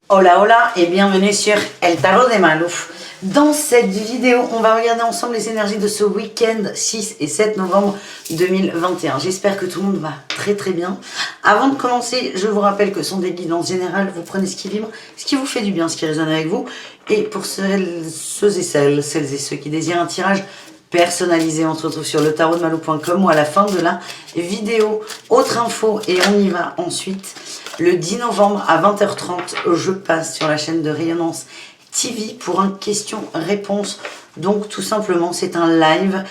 Hola hola et bienvenue sur El Tarot de Malou. Dans cette vidéo, on va regarder ensemble les énergies de ce week-end 6 et 7 novembre 2021. J'espère que tout le monde va très très bien. Avant de commencer, je vous rappelle que ce sont des guidances générales. Vous prenez ce qui vibre, ce qui vous fait du bien, ce qui résonne avec vous. Et pour celles et ceux qui désirent un tirage personnalisé, on se retrouve sur letarotdemalou.com ou à la fin de la vidéo. Autre info et on y va ensuite. Le 10 novembre à 20h30, je passe sur la chaîne de Rayonnance TV pour un question-réponse. Donc tout simplement, c'est un live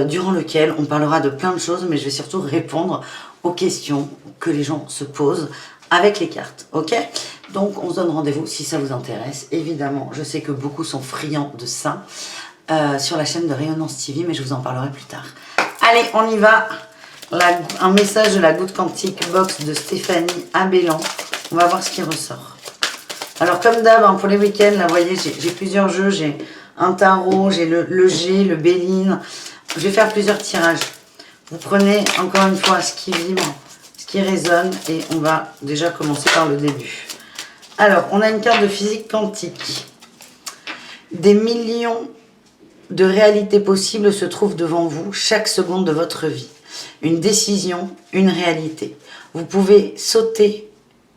durant lequel on parlera de plein de choses, mais je vais surtout répondre aux questions que les gens se posent avec les cartes, ok? Donc on se donne rendez-vous si ça vous intéresse. Évidemment, je sais que beaucoup sont friands de ça sur la chaîne de Rayonnance TV, mais je vous en parlerai plus tard. Allez, on y va. Un message de la goutte quantique box de Stéphanie Abellan. On va voir ce qui ressort. Alors comme d'hab, hein, pour les week-ends, là, vous voyez, j'ai plusieurs jeux. J'ai un tarot, j'ai le G, le Béline. Je vais faire plusieurs tirages. Vous prenez encore une fois ce qui vibre, ce qui résonne, et on va déjà commencer par le début. Alors, on a une carte de physique quantique. Des millions de réalités possibles se trouvent devant vous chaque seconde de votre vie. Une décision, une réalité. Vous pouvez sauter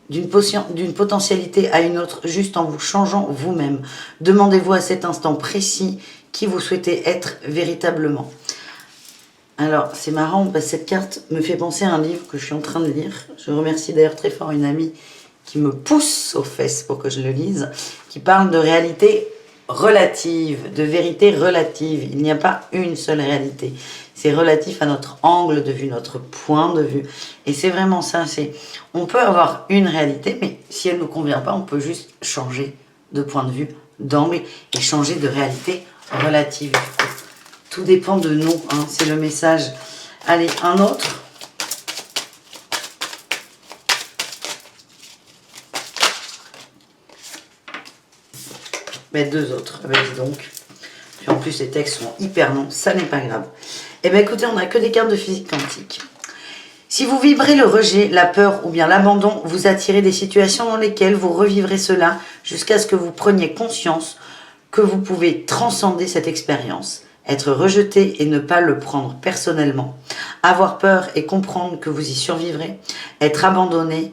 d'une potentialité à une autre juste en vous changeant vous-même. Demandez-vous à cet instant précis qui vous souhaitez être véritablement. Alors, c'est marrant parce que cette carte me fait penser à un livre que je suis en train de lire. Je remercie d'ailleurs très fort une amie qui me pousse aux fesses pour que je le lise, qui parle de réalité relative, de vérité relative. Il n'y a pas une seule réalité. C'est relatif à notre angle de vue, notre point de vue. Et c'est vraiment ça. On peut avoir une réalité, mais si elle ne nous convient pas, on peut juste changer de point de vue, d'angle et changer de réalité relative. Tout dépend de nous, hein, c'est le message. Allez, un autre. Mais deux autres, vas-y donc. Puis en plus, les textes sont hyper longs, ça n'est pas grave. Eh bien écoutez, on n'a que des cartes de physique quantique. Si vous vibrez le rejet, la peur ou bien l'abandon, vous attirez des situations dans lesquelles vous revivrez cela jusqu'à ce que vous preniez conscience que vous pouvez transcender cette expérience. Être rejeté et ne pas le prendre personnellement. Avoir peur et comprendre que vous y survivrez. Être abandonné,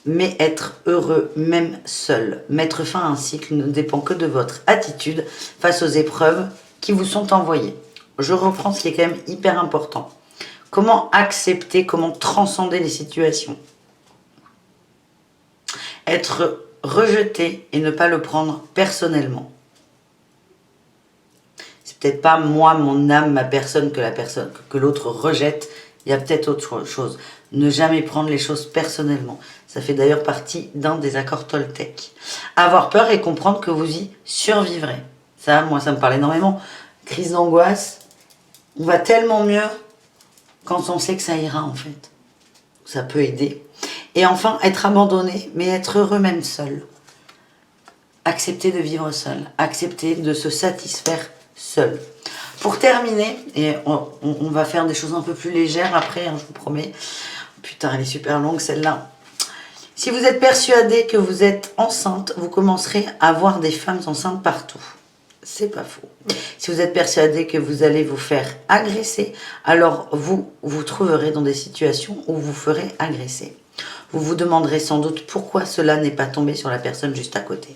mais être heureux même seul. Mettre fin à un cycle ne dépend que de votre attitude face aux épreuves qui vous sont envoyées. Je reprends ce qui est quand même hyper important. Comment accepter, comment transcender les situations. Être rejeté et ne pas le prendre personnellement. C'est peut-être pas moi, mon âme, ma personne que l'autre rejette. Il y a peut-être autre chose. Ne jamais prendre les choses personnellement. Ça fait d'ailleurs partie d'un des accords Toltec. Avoir peur et comprendre que vous y survivrez. Ça, moi, ça me parle énormément. Crise d'angoisse. On va tellement mieux quand on sait que ça ira, en fait. Ça peut aider. Et enfin, être abandonné, mais être heureux même seul. Accepter de vivre seul. Accepter de se satisfaire seul. Pour terminer, et on va faire des choses un peu plus légères après, hein, je vous promets. Putain, elle est super longue celle-là. Si vous êtes persuadé que vous êtes enceinte, vous commencerez à voir des femmes enceintes partout. C'est pas faux. Si vous êtes persuadé que vous allez vous faire agresser, alors vous vous trouverez dans des situations où vous ferez agresser. Vous vous demanderez sans doute pourquoi cela n'est pas tombé sur la personne juste à côté.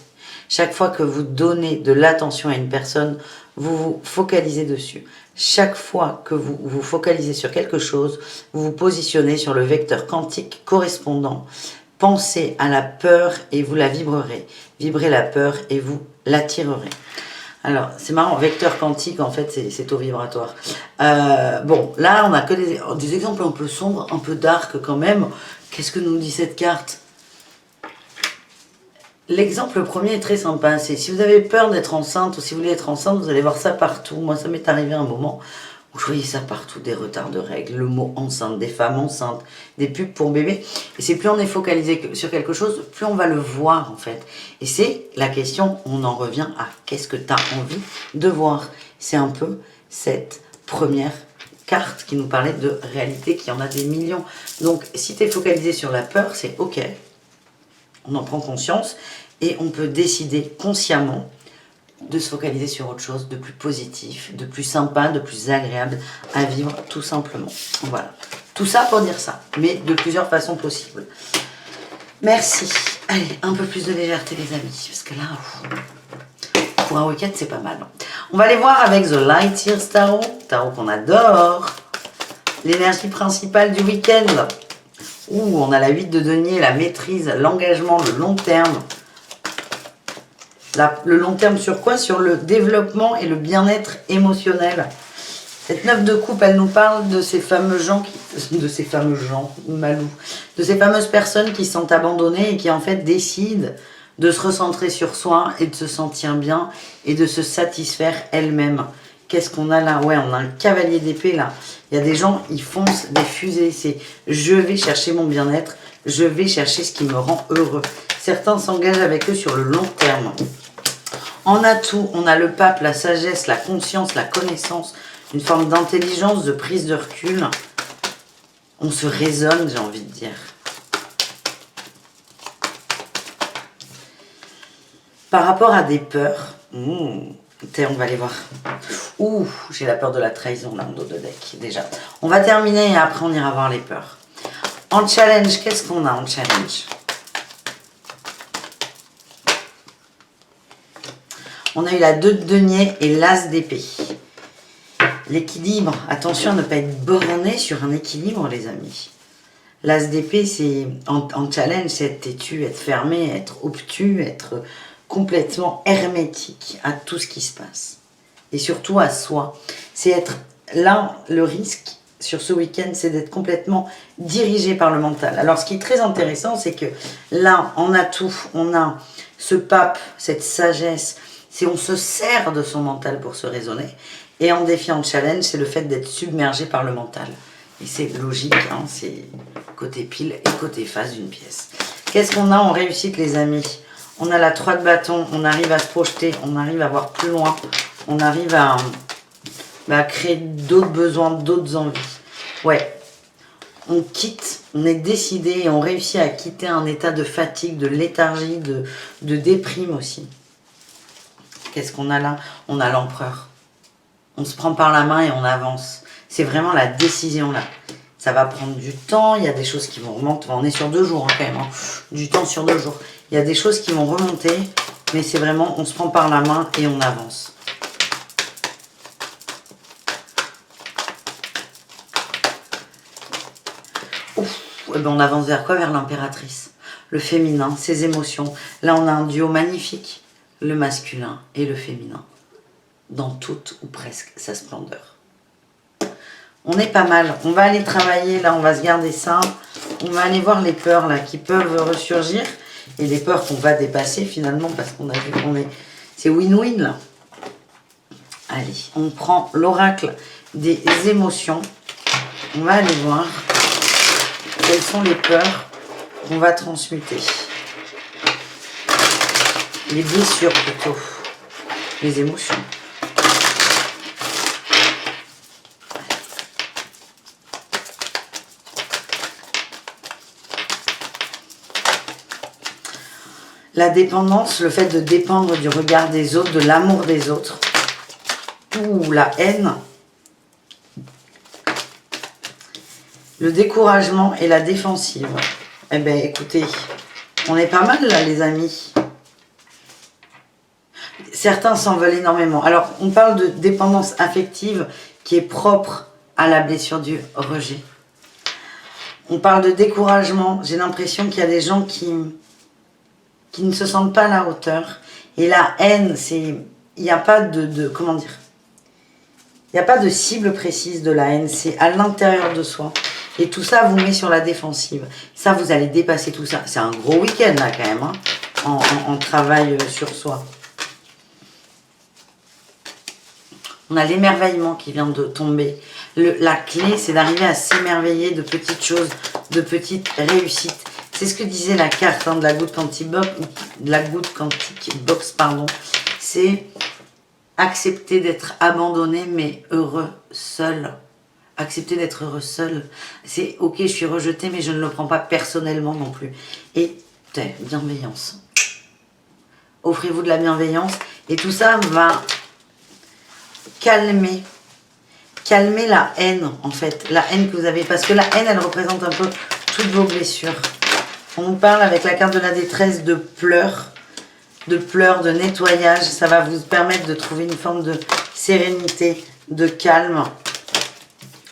Chaque fois que vous donnez de l'attention à une personne, vous vous focalisez dessus. Chaque fois que vous vous focalisez sur quelque chose, vous vous positionnez sur le vecteur quantique correspondant. Pensez à la peur et vous la vibrerez. Vibrez la peur et vous l'attirerez. Alors, c'est marrant, vecteur quantique, en fait, c'est taux vibratoire. Bon, là, on n'a que des exemples un peu sombres, un peu dark quand même. Qu'est-ce que nous dit cette carte ? L'exemple premier est très sympa. C'est si vous avez peur d'être enceinte ou si vous voulez être enceinte, vous allez voir ça partout. Moi, ça m'est arrivé un moment où je voyais ça partout, des retards de règles, le mot enceinte, des femmes enceintes, des pubs pour bébés. Et c'est plus on est focalisé sur quelque chose, plus on va le voir en fait. Et c'est la question, on en revient à qu'est-ce que tu as envie de voir. C'est un peu cette première carte qui nous parlait de réalité, qu'il y en a des millions. Donc si tu es focalisé sur la peur, c'est ok. On en prend conscience et on peut décider consciemment de se focaliser sur autre chose, de plus positif, de plus sympa, de plus agréable à vivre, tout simplement. Voilà. Tout ça pour dire ça, mais de plusieurs façons possibles. Merci. Allez, un peu plus de légèreté, les amis, parce que là, pour un week-end, c'est pas mal. On va aller voir avec The Light Years Tarot, tarot qu'on adore. L'énergie principale du week-end. On a la 8 de denier, la maîtrise, l'engagement, le long terme. Le long terme sur quoi? Sur le développement et le bien-être émotionnel. Cette 9 de coupe, elle nous parle de ces fameux gens, de ces fameuses personnes qui sont abandonnées et qui en fait décident de se recentrer sur soi et de se sentir bien et de se satisfaire elles-mêmes. Qu'est-ce qu'on a là? Ouais, on a un cavalier d'épée là. Il y a des gens, ils foncent des fusées. C'est je vais chercher mon bien-être, je vais chercher ce qui me rend heureux. Certains s'engagent avec eux sur le long terme. En atout, on a le pape, la sagesse, la conscience, la connaissance, une forme d'intelligence, de prise de recul. On se raisonne, j'ai envie de dire. Par rapport à des peurs, on va aller voir. J'ai la peur de la trahison là en dos de deck déjà. On va terminer et après on ira voir les peurs. En challenge, qu'est-ce qu'on a en challenge? On a eu la 2 de denier et l'as d'épée. L'équilibre, attention à ne pas être borné sur un équilibre, les amis. L'as d'épée, c'est en challenge, c'est être têtu, être fermé, être obtus, être complètement hermétique à tout ce qui se passe. Et surtout à soi. C'est être là, le risque sur ce week-end, c'est d'être complètement dirigé par le mental. Alors, ce qui est très intéressant, c'est que là, en atout, on a ce pape, cette sagesse, c'est on se sert de son mental pour se raisonner. Et en défi, en challenge, c'est le fait d'être submergé par le mental. Et c'est logique, hein, c'est côté pile et côté face d'une pièce. Qu'est-ce qu'on a en réussite, les amis? On a la 3 de bâton, on arrive à se projeter, on arrive à voir plus loin, on arrive à créer d'autres besoins, d'autres envies. Ouais, on quitte, on est décidé et on réussit à quitter un état de fatigue, de léthargie, de déprime aussi. Qu'est-ce qu'on a là? On a l'empereur. On se prend par la main et on avance. C'est vraiment la décision là. Ça va prendre du temps, il y a des choses qui vont remonter. On est sur 2 jours hein, quand même, hein. Du temps sur 2 jours. Il y a des choses qui vont remonter, mais c'est vraiment, on se prend par la main et on avance. Et ben on avance vers quoi? Vers l'impératrice. Le féminin, ses émotions. Là, on a un duo magnifique. Le masculin et le féminin. Dans toute ou presque sa splendeur. On est pas mal. On va aller travailler, là, on va se garder ça. On va aller voir les peurs, là, qui peuvent ressurgir. Et les peurs qu'on va dépasser, finalement, parce qu'on a vu qu'on est... C'est win-win, là. Allez, on prend l'oracle des émotions. On va aller voir quelles sont les peurs qu'on va transmuter. Les blessures, plutôt. Les émotions. La dépendance, le fait de dépendre du regard des autres, de l'amour des autres, ou la haine, le découragement et la défensive. Eh bien, écoutez, on est pas mal là, les amis. Certains s'en veulent énormément. Alors, on parle de dépendance affective qui est propre à la blessure du rejet. On parle de découragement. J'ai l'impression qu'il y a des gens qui ne se sentent pas à la hauteur. Et la haine, c'est... Il n'y a pas comment dire? Il n'y a pas de cible précise de la haine. C'est à l'intérieur de soi. Et tout ça vous met sur la défensive. Ça, vous allez dépasser tout ça. C'est un gros week-end, là, quand même, hein, en travail sur soi. On a l'émerveillement qui vient de tomber. La clé, c'est d'arriver à s'émerveiller de petites choses, de petites réussites. C'est ce que disait la carte hein, de la goutte quantique box, pardon. C'est accepter d'être abandonné, mais heureux seul. Accepter d'être heureux seul. C'est ok, je suis rejeté, mais je ne le prends pas personnellement non plus. Et bienveillance. Offrez-vous de la bienveillance. Et tout ça va calmer la haine, en fait. La haine que vous avez. Parce que la haine, elle représente un peu toutes vos blessures. On nous parle avec la carte de la détresse de pleurs, de nettoyage. Ça va vous permettre de trouver une forme de sérénité, de calme,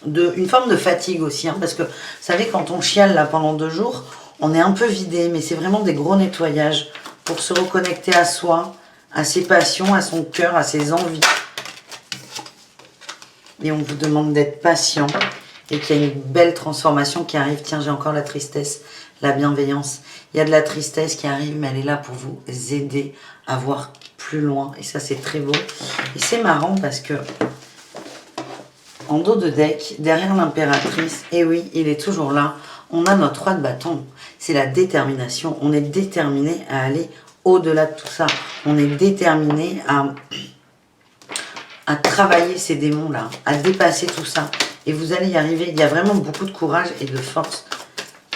une forme de fatigue aussi. Hein, parce que, vous savez, quand on chiale là pendant 2 jours, on est un peu vidé. Mais c'est vraiment des gros nettoyages pour se reconnecter à soi, à ses passions, à son cœur, à ses envies. Et on vous demande d'être patient et qu'il y a une belle transformation qui arrive. Tiens, j'ai encore la tristesse, la bienveillance. Il y a de la tristesse qui arrive, mais elle est là pour vous aider à voir plus loin. Et ça, c'est très beau. Et c'est marrant parce que en dos de deck, derrière l'impératrice, et oui, il est toujours là, on a notre roi de bâton. C'est la détermination. On est déterminé à aller au-delà de tout ça. On est déterminé à travailler ces démons-là, à dépasser tout ça. Et vous allez y arriver. Il y a vraiment beaucoup de courage et de force.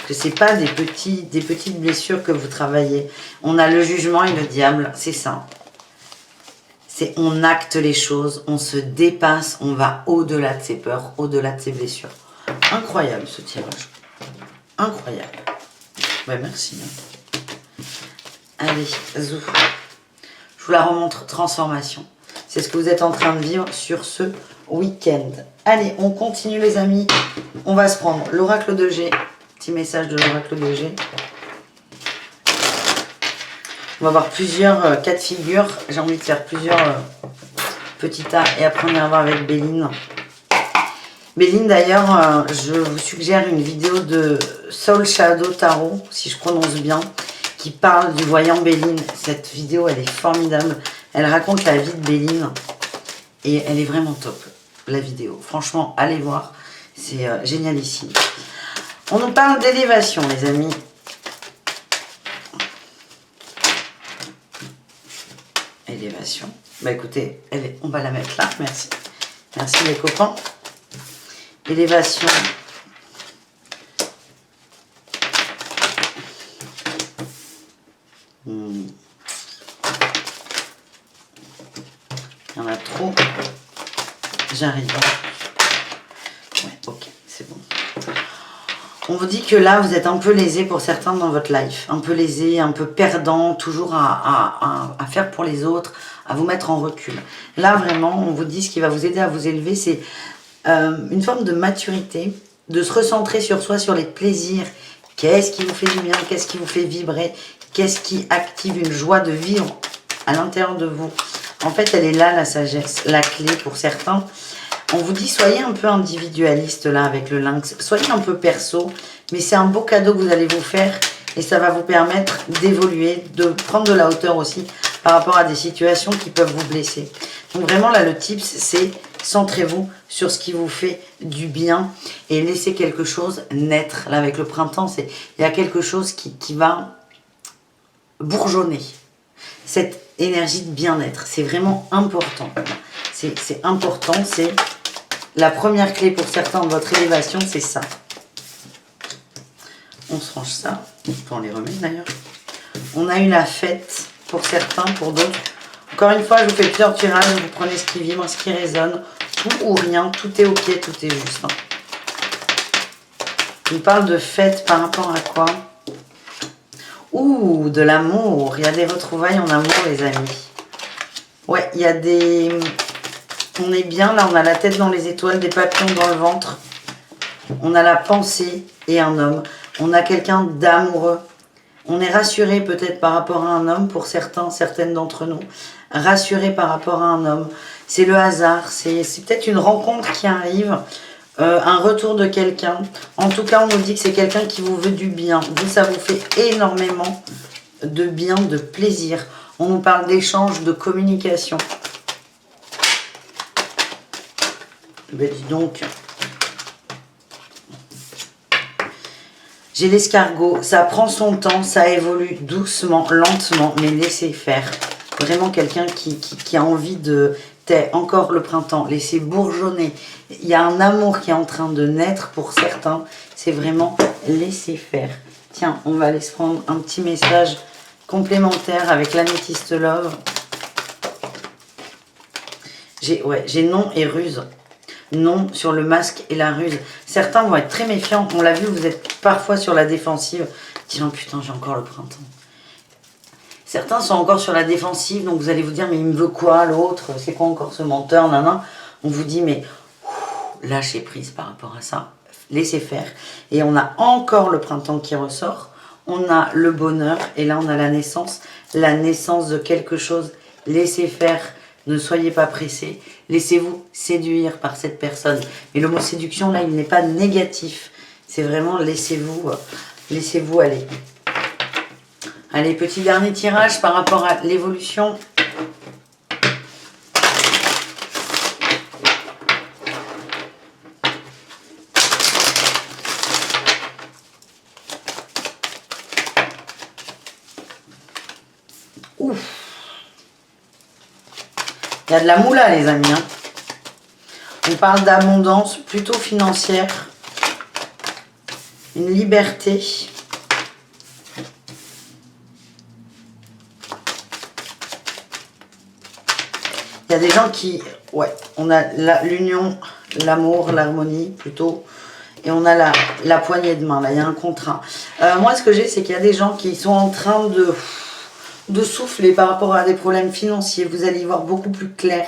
Que ce n'est pas des petites blessures que vous travaillez. On a le jugement et le diable, c'est ça. C'est on acte les choses, on se dépasse, on va au-delà de ses peurs, au-delà de ses blessures. Incroyable ce tirage. Incroyable. Ouais, merci. Allez, zou. Je vous la remontre, transformation. C'est ce que vous êtes en train de vivre sur ce week-end. Allez, on continue les amis. On va se prendre l'oracle de G. Petit message de l'oracle de G. On va voir plusieurs cas de figure. J'ai envie de faire plusieurs petits tas. Et après, on ira voir avec Béline. Béline, d'ailleurs, je vous suggère une vidéo de Soul Shadow Tarot, si je prononce bien, qui parle du voyant Béline. Cette vidéo, elle est formidable. Elle raconte la vie de Béline. Et elle est vraiment top, la vidéo. Franchement, allez voir. C'est génialissime. On nous parle d'élévation, les amis. Élévation. Bah écoutez, on va la mettre là. Merci. Merci les copains. Élévation. Il y en a trop. J'arrive. Ouais, ok, c'est bon. On vous dit que là, vous êtes un peu lésé pour certains dans votre life. Un peu lésé, un peu perdant, toujours à faire pour les autres, à vous mettre en recul. Là, vraiment, on vous dit ce qui va vous aider à vous élever, c'est une forme de maturité, de se recentrer sur soi, sur les plaisirs. Qu'est-ce qui vous fait du bien? Qu'est-ce qui vous fait vibrer? Qu'est-ce qui active une joie de vivre à l'intérieur de vous? En fait, elle est là, la sagesse, la clé pour certains. On vous dit, soyez un peu individualiste là avec le lynx. Soyez un peu perso, mais c'est un beau cadeau que vous allez vous faire et ça va vous permettre d'évoluer, de prendre de la hauteur aussi par rapport à des situations qui peuvent vous blesser. Donc vraiment là, le tips, c'est centrez-vous sur ce qui vous fait du bien et laissez quelque chose naître. Là, avec le printemps, il y a quelque chose qui va bourgeonner. Cette énergie de bien-être, c'est vraiment important. C'est important, c'est la première clé pour certains de votre élévation, c'est ça. On se range ça, on les remet d'ailleurs. On a eu la fête pour certains, pour d'autres. Encore une fois, je vous fais plusieurs tirages, vous prenez ce qui vibre, ce qui résonne, tout ou rien, tout est ok, tout est juste. Hein. On parle de fête par rapport à quoi? Ouh, de l'amour. Il y a des retrouvailles en amour, les amis. Ouais, il y a des... On est bien, là, on a la tête dans les étoiles, des papillons dans le ventre. On a la pensée et un homme. On a quelqu'un d'amoureux. On est rassuré peut-être par rapport à un homme, pour certains, certaines d'entre nous. Rassuré par rapport à un homme. C'est le hasard, c'est peut-être une rencontre qui arrive, un retour de quelqu'un. En tout cas, on nous dit que c'est quelqu'un qui vous veut du bien. Vous, ça vous fait énormément de bien, de plaisir. On nous parle d'échange, de communication. Ben dis donc. J'ai l'escargot. Ça prend son temps, ça évolue doucement, lentement, mais laissez faire. Vraiment quelqu'un qui a envie de... Encore le printemps, laissez bourgeonner. Il y a un amour qui est en train de naître pour certains. C'est vraiment laisser faire. Tiens, on va aller se prendre un petit message complémentaire avec l'améthyste love. J'ai non et ruse. Non sur le masque et la ruse. Certains vont être très méfiants. On l'a vu, vous êtes parfois sur la défensive. Disant, putain, j'ai encore le printemps. Certains sont encore sur la défensive, donc vous allez vous dire, mais il me veut quoi l'autre? C'est quoi encore ce menteur? Nan. On vous dit, mais lâchez prise par rapport à ça. Laissez faire. Et on a encore le printemps qui ressort. On a le bonheur. Et là, on a la naissance. La naissance de quelque chose. Laissez faire. Ne soyez pas pressés. Laissez-vous séduire par cette personne. Mais le mot séduction, là, il n'est pas négatif. C'est vraiment laissez-vous aller. Allez, petit dernier tirage par rapport à l'évolution. Ouf. Il y a de la moula, les amis. Hein. On parle d'abondance plutôt financière. Une liberté. Il y a des gens qui... Ouais, on a l'union, l'amour, l'harmonie plutôt. Et on a la poignée de main. Là, il y a un contrat. Moi, ce que j'ai, c'est qu'il y a des gens qui sont en train de souffler par rapport à des problèmes financiers. Vous allez y voir beaucoup plus clair.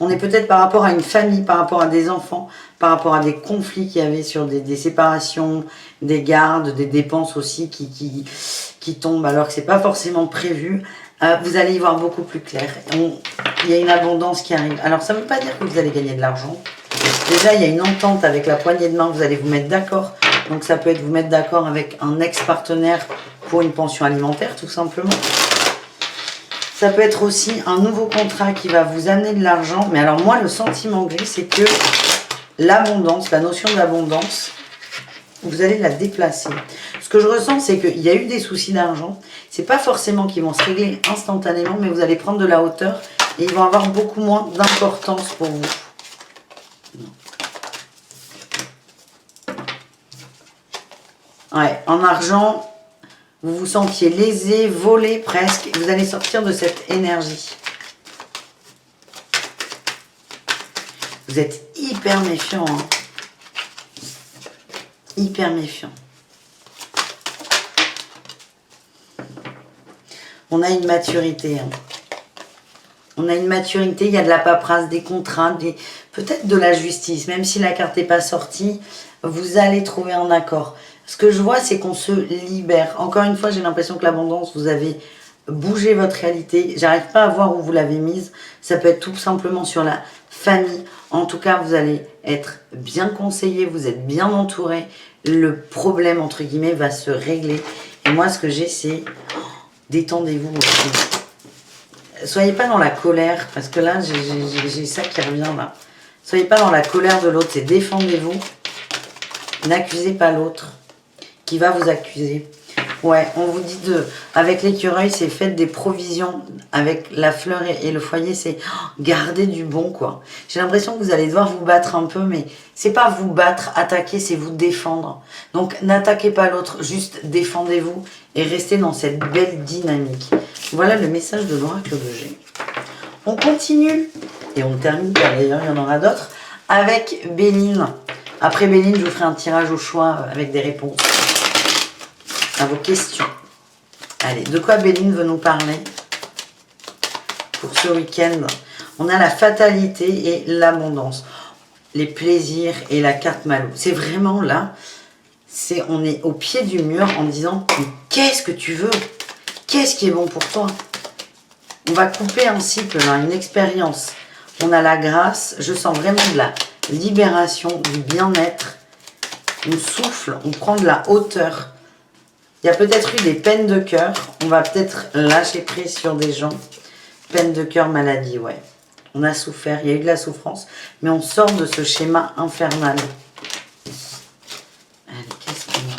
On est peut-être par rapport à une famille, par rapport à des enfants, par rapport à des conflits qu'il y avait sur des séparations, des gardes, des dépenses aussi qui tombent alors que c'est pas forcément prévu. Vous allez y voir beaucoup plus clair. Il y a une abondance qui arrive. Alors ça ne veut pas dire que vous allez gagner de l'argent. Déjà, il y a une entente avec la poignée de main. Vous allez vous mettre d'accord. Donc ça peut être vous mettre d'accord avec un ex-partenaire pour une pension alimentaire, tout simplement. Ça peut être aussi un nouveau contrat qui va vous amener de l'argent. Mais alors moi, le sentiment que j'ai, c'est que l'abondance, la notion d'abondance, vous allez la déplacer. Ce que je ressens, c'est qu'il y a eu des soucis d'argent. C'est pas forcément qu'ils vont se régler instantanément, mais vous allez prendre de la hauteur et ils vont avoir beaucoup moins d'importance pour vous. Ouais, en argent, vous vous sentiez lésé, volé presque. Et vous allez sortir de cette énergie. Vous êtes hyper méfiant. Hein. Hyper méfiant. On a une maturité. Hein. On a une maturité, il y a de la paperasse, des contrats, peut-être de la justice. Même si la carte n'est pas sortie, vous allez trouver un accord. Ce que je vois, c'est qu'on se libère. Encore une fois, j'ai l'impression que l'abondance, vous avez bougé votre réalité. J'arrive pas à voir où vous l'avez mise. Ça peut être tout simplement sur la famille. En tout cas, vous allez être bien conseillé, vous êtes bien entouré. Le problème, entre guillemets, va se régler. Et moi, ce que j'ai, c'est détendez-vous aussi. Soyez pas dans la colère, parce que là, j'ai ça qui revient là. Soyez pas dans la colère de l'autre, c'est défendez-vous. N'accusez pas l'autre qui va vous accuser. Ouais, on vous dit avec l'écureuil, c'est faites des provisions. Avec la fleur et le foyer, c'est garder du bon, quoi. J'ai l'impression que vous allez devoir vous battre un peu, mais c'est pas vous battre, attaquer, c'est vous défendre. Donc, n'attaquez pas l'autre, juste défendez-vous et restez dans cette belle dynamique. Voilà le message de l'oracle de G. On continue, et on termine, d'ailleurs, il y en aura d'autres, avec Béline. Après Béline, je vous ferai un tirage au choix avec des réponses à vos questions. Allez, de quoi Béline veut nous parler pour ce week-end? On a la fatalité et l'abondance, les plaisirs et la carte Malou. C'est vraiment là, on est au pied du mur en disant mais qu'est-ce que tu veux? Qu'est-ce qui est bon pour toi? On va couper un cycle, là, une expérience. On a la grâce, je sens vraiment de la libération, du bien-être. On souffle, on prend de la hauteur. Il y a peut-être eu des peines de cœur. On va peut-être lâcher prise sur des gens. Peine de cœur, maladie, ouais. On a souffert, il y a eu de la souffrance. Mais on sort de ce schéma infernal. Allez, qu'est-ce qu'on a?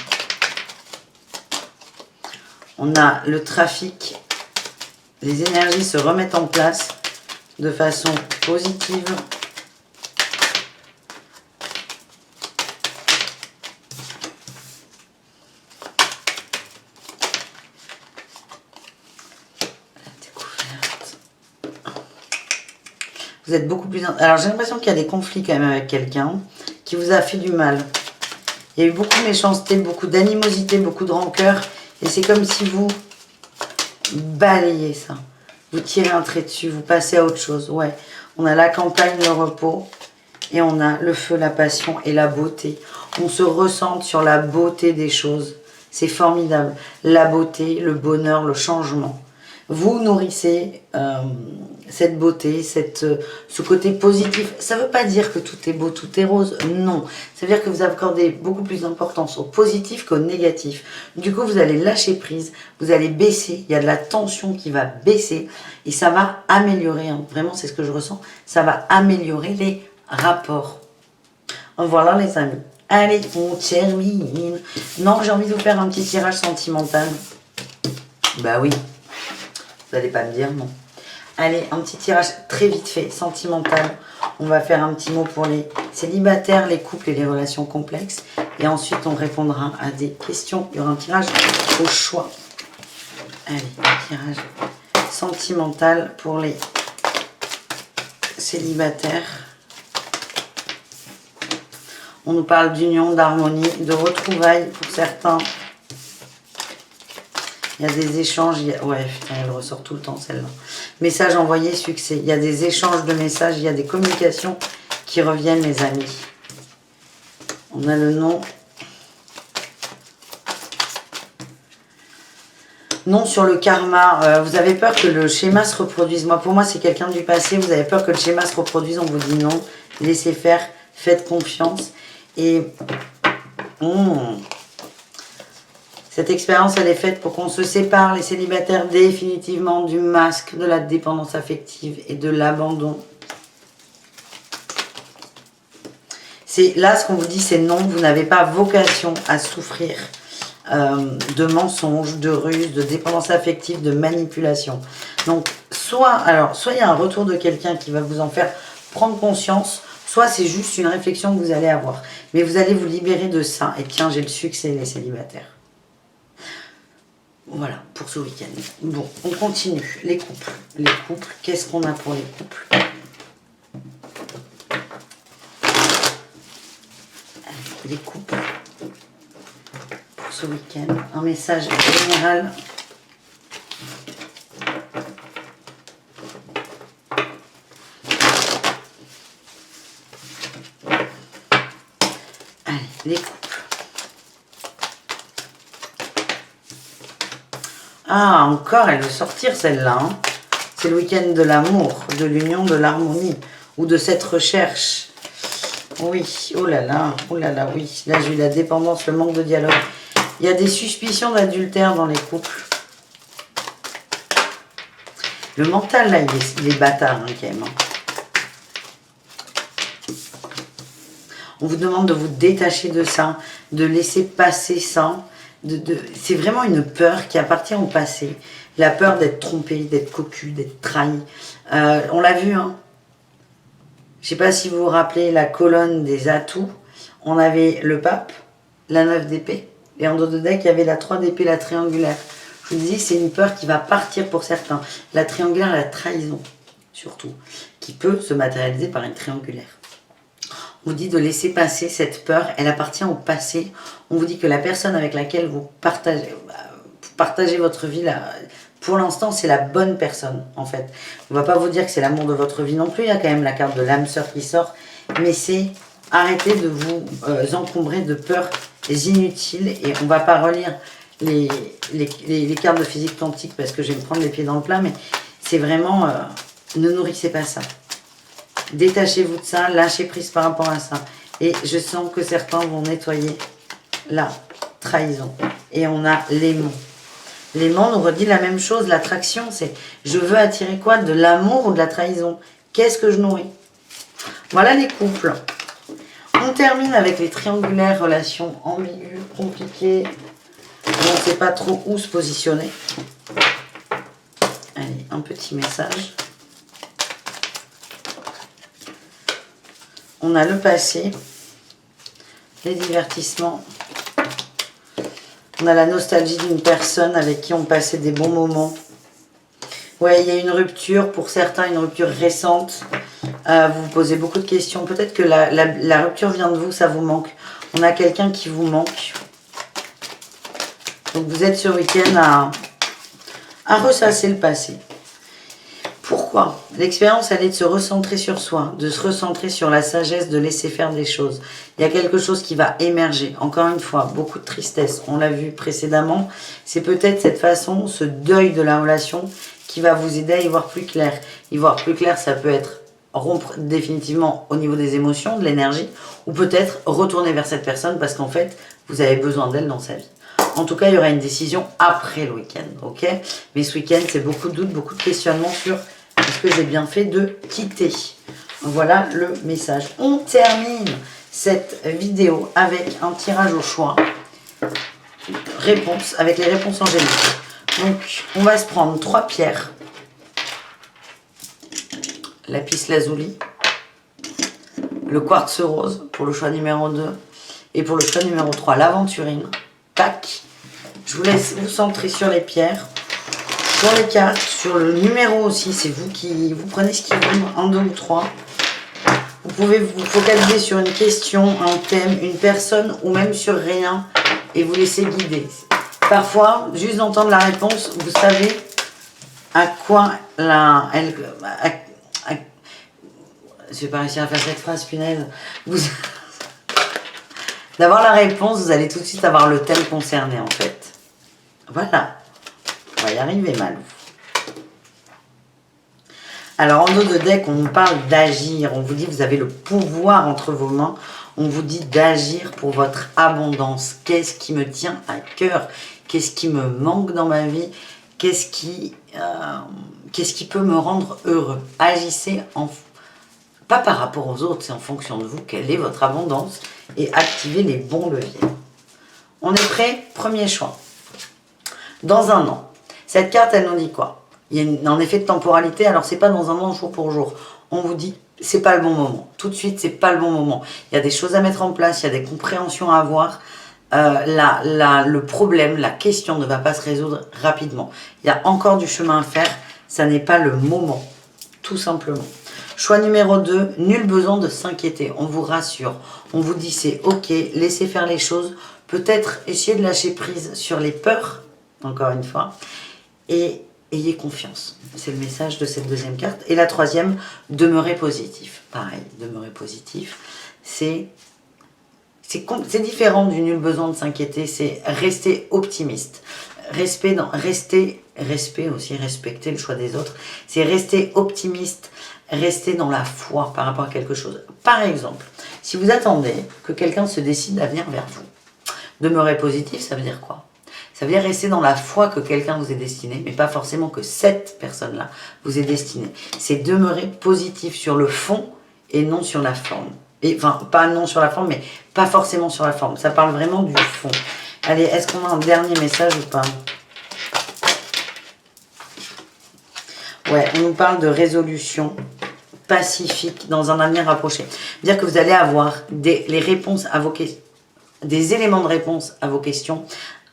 On a le trafic. Les énergies se remettent en place de façon positive. Vous êtes beaucoup plus... Alors, j'ai l'impression qu'il y a des conflits quand même avec quelqu'un qui vous a fait du mal. Il y a eu beaucoup de méchanceté, beaucoup d'animosité, beaucoup de rancœur. Et c'est comme si vous balayez ça. Vous tirez un trait dessus, vous passez à autre chose. Ouais, on a la campagne, le repos. Et on a le feu, la passion et la beauté. On se ressente sur la beauté des choses. C'est formidable. La beauté, le bonheur, le changement. Vous nourrissez cette beauté, ce côté positif. Ça ne veut pas dire que tout est beau, tout est rose. Non. Ça veut dire que vous accordez beaucoup plus d'importance au positif qu'au négatif. Du coup, vous allez lâcher prise, vous allez baisser. Il y a de la tension qui va baisser et ça va améliorer. Hein. Vraiment, c'est ce que je ressens. Ça va améliorer les rapports. Voilà les amis. Allez, on termine. Non, j'ai envie de vous faire un petit tirage sentimental. Bah oui. Vous n'allez pas me dire non. Allez, un petit tirage très vite fait, sentimental. On va faire un petit mot pour les célibataires, les couples et les relations complexes. Et ensuite, on répondra à des questions. Il y aura un tirage au choix. Allez, un tirage sentimental pour les célibataires. On nous parle d'union, d'harmonie, de retrouvailles pour certains. Il y a des échanges. Ouais, putain, elle ressort tout le temps celle-là. Message envoyé, succès. Il y a des échanges de messages, il y a des communications qui reviennent, les amis. On a le nom. Non sur le karma. Vous avez peur que le schéma se reproduise. Moi, pour moi, c'est quelqu'un du passé. Vous avez peur que le schéma se reproduise. On vous dit non. Laissez faire. Faites confiance. Et cette expérience, elle est faite pour qu'on se sépare, les célibataires, définitivement du masque, de la dépendance affective et de l'abandon. C'est là, ce qu'on vous dit, c'est non. Vous n'avez pas vocation à souffrir de mensonges, de ruses, de dépendance affective, de manipulation. Donc, soit il y a un retour de quelqu'un qui va vous en faire prendre conscience, soit c'est juste une réflexion que vous allez avoir. Mais vous allez vous libérer de ça. Et tiens, j'ai le succès, les célibataires. Voilà, pour ce week-end. Bon, on continue. Les couples. Les couples, qu'est-ce qu'on a pour les couples? Les couples. Pour ce week-end. Un message général. Les couples. Ah, encore, elle veut sortir celle-là. Hein. C'est le week-end de l'amour, de l'union, de l'harmonie, ou de cette recherche. Oui, oh là là, oui. Là, j'ai eu la dépendance, le manque de dialogue. Il y a des suspicions d'adultère dans les couples. Le mental, là, il est bâtard, hein, quand même. On vous demande de vous détacher de ça, de laisser passer ça. C'est vraiment une peur qui appartient au passé. La peur d'être trompé, d'être cocu, d'être trahi. On l'a vu, hein. Je ne sais pas si vous vous rappelez la colonne des atouts. On avait le pape, la 9 d'épée. Et en dos de deck, il y avait la 3 d'épée, la triangulaire. Je vous dis, c'est une peur qui va partir pour certains. La triangulaire, la trahison, surtout, qui peut se matérialiser par une triangulaire. On vous dit de laisser passer cette peur, elle appartient au passé. On vous dit que la personne avec laquelle vous partagez votre vie, là, pour l'instant, c'est la bonne personne, en fait. On ne va pas vous dire que c'est l'amour de votre vie non plus, il y a quand même la carte de l'âme sœur qui sort, mais c'est arrêter de vous encombrer de peurs inutiles, et on ne va pas relire les cartes de physique quantique parce que je vais me prendre les pieds dans le plat, mais c'est vraiment, ne nourrissez pas ça. Détachez-vous de ça, lâchez prise par rapport à ça. Et je sens que certains vont nettoyer la trahison. Et on a l'aimant. L'aimant nous redit la même chose. L'attraction, c'est je veux attirer quoi? De l'amour ou de la trahison? Qu'est-ce que je nourris? Voilà les couples. On termine avec les triangulaires, relations ambiguës, compliquées. On ne sait pas trop où se positionner. Allez, un petit message. On a le passé, les divertissements. On a la nostalgie d'une personne avec qui on passait des bons moments. Ouais, il y a une rupture, pour certains, une rupture récente. Vous vous posez beaucoup de questions. Peut-être que la rupture vient de vous, ça vous manque. On a quelqu'un qui vous manque. Donc vous êtes ce week-end à ressasser le passé. Pourquoi? L'expérience, elle est de se recentrer sur soi, de se recentrer sur la sagesse, de laisser faire des choses. Il y a quelque chose qui va émerger. Encore une fois, beaucoup de tristesse. On l'a vu précédemment. C'est peut-être cette façon, ce deuil de la relation qui va vous aider à y voir plus clair. Y voir plus clair, ça peut être rompre définitivement au niveau des émotions, de l'énergie, ou peut-être retourner vers cette personne parce qu'en fait, vous avez besoin d'elle dans sa vie. En tout cas, il y aura une décision après le week-end, ok? Mais ce week-end, c'est beaucoup de doutes, beaucoup de questionnements sur est-ce que j'ai bien fait de quitter. Voilà le message. On termine cette vidéo avec un tirage au choix. Réponse, avec les réponses angéliques. Donc, on va se prendre 3 pierres. Lapis lazuli. Le quartz rose pour le choix numéro 2. Et pour le choix numéro 3, l'aventurine. Tac. Je vous laisse vous centrer sur les pierres. Sur les cartes, sur le numéro aussi, c'est vous qui vous prenez ce qui vous, 1, 2 ou 3. Vous pouvez vous focaliser sur une question, un thème, une personne ou même sur rien et vous laisser guider. Parfois, juste d'entendre la réponse, vous savez à quoi je vais pas réussir à faire cette phrase, punaise. D'avoir la réponse, vous allez tout de suite avoir le thème concerné en fait. Voilà. On va y arriver, Malou. Alors, en dos de deck, on nous parle d'agir. On vous dit que vous avez le pouvoir entre vos mains. On vous dit d'agir pour votre abondance. Qu'est-ce qui me tient à cœur? Qu'est-ce qui me manque dans ma vie? Qu'est-ce qui peut me rendre heureux? Agissez pas par rapport aux autres, c'est en fonction de vous. Quelle est votre abondance? Et activez les bons leviers. On est prêt? Premier choix. Dans un an. Cette carte, elle nous dit quoi? Il y a un effet de temporalité, alors c'est pas dans un an, jour pour jour. On vous dit, c'est pas le bon moment. Tout de suite, c'est pas le bon moment. Il y a des choses à mettre en place, il y a des compréhensions à avoir. Le problème, la question ne va pas se résoudre rapidement. Il y a encore du chemin à faire, ça n'est pas le moment, tout simplement. Choix numéro 2, nul besoin de s'inquiéter. On vous rassure, on vous dit c'est ok, laissez faire les choses. Peut-être essayer de lâcher prise sur les peurs, encore une fois. Et ayez confiance. C'est le message de cette deuxième carte. Et la troisième, demeurez positif. Pareil, demeurez positif. C'est différent du nul besoin de s'inquiéter. C'est rester optimiste. Respect aussi, respecter le choix des autres. C'est rester optimiste, rester dans la foi par rapport à quelque chose. Par exemple, si vous attendez que quelqu'un se décide à venir vers vous, demeurez positif, ça veut dire quoi? Ça veut dire rester dans la foi que quelqu'un vous est destiné, mais pas forcément que cette personne-là vous est destinée. C'est demeurer positif sur le fond et non sur la forme. Et, enfin, pas non sur la forme, mais pas forcément sur la forme. Ça parle vraiment du fond. Allez, est-ce qu'on a un dernier message ou pas? Ouais, on nous parle de résolution pacifique dans un avenir rapproché. Dire que vous allez avoir les réponses à vos questions, des éléments de réponse à vos questions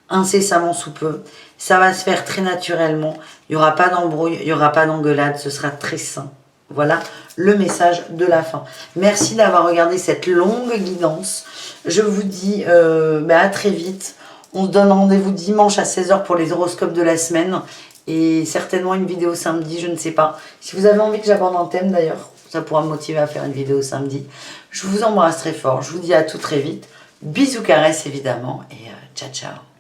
incessamment sous peu. Ça va se faire très naturellement. Il n'y aura pas d'embrouille, il n'y aura pas d'engueulade. Ce sera très sain. Voilà le message de la fin. Merci d'avoir regardé cette longue guidance. Je vous dis à très vite. On se donne rendez-vous dimanche à 16 h pour les horoscopes de la semaine. Et certainement une vidéo samedi, je ne sais pas. Si vous avez envie que j'aborde un thème d'ailleurs, ça pourra me motiver à faire une vidéo samedi. Je vous embrasse très fort. Je vous dis à tout très vite. Bisous, caresses évidemment. Et ciao, ciao.